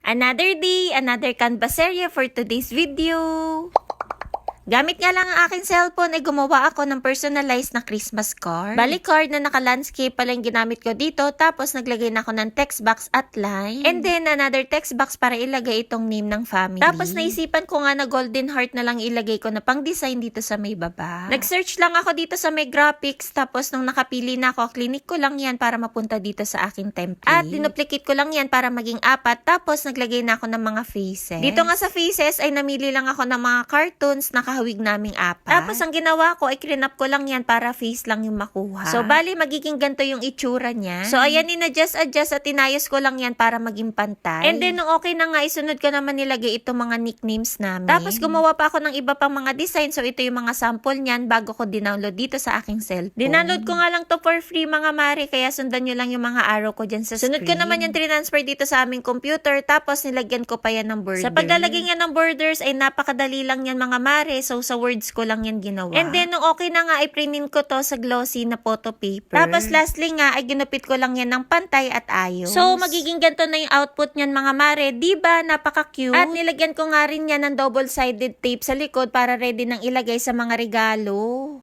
Another day, another canvasseria for today's video. Gamit nga lang ang aking cellphone ay gumawa ako ng personalized na Christmas card. Bali card na naka-landscape pala yung ginamit ko dito, tapos naglagay na ako ng text box at line. And then another text box para ilagay itong name ng family. Tapos naisipan ko nga na golden heart na lang ilagay ko na pang design dito sa may baba. Nag-search lang ako dito sa may graphics, tapos nung nakapili na ako, clinic ko lang yan para mapunta dito sa aking template. At dinuplicate ko lang yan para maging 4, tapos naglagay na ako ng mga faces. Dito nga sa faces ay namili lang ako ng mga cartoons na kahawig naming 4. Tapos ang ginawa ko ay clean-up ko lang yan para face lang yung makuha. So bali magiging ganito yung itsura niya. So ayan, adjust at inayos ko lang yan para maging pantay. And then nung okay na nga, isunod ko naman nilagay itong mga nicknames namin. Tapos gumawa pa ako ng iba pang mga design. So ito yung mga sample niyan bago ko dinownload dito sa aking cellphone. Dinownload ko nga lang to for free mga mare, kaya sundan nyo lang yung mga arrow ko dyan sa screen. Sunod ko naman yung transfer dito sa aming computer, tapos nilagyan ko pa yan ng border. Sa paglalagay nga ng borders ay napakadali lang yan mga mare. So sa words ko lang yan ginawa. And then nung okay na nga ay printin ko to sa glossy na photo paper. Tapos lastly nga ay ginupit ko lang yan ng pantay at ayos. So magiging ganito na yung output niyan mga mare. Diba? Napaka-cute. At nilagyan ko nga rin yan ng double-sided tape sa likod para ready nang ilagay sa mga regalo.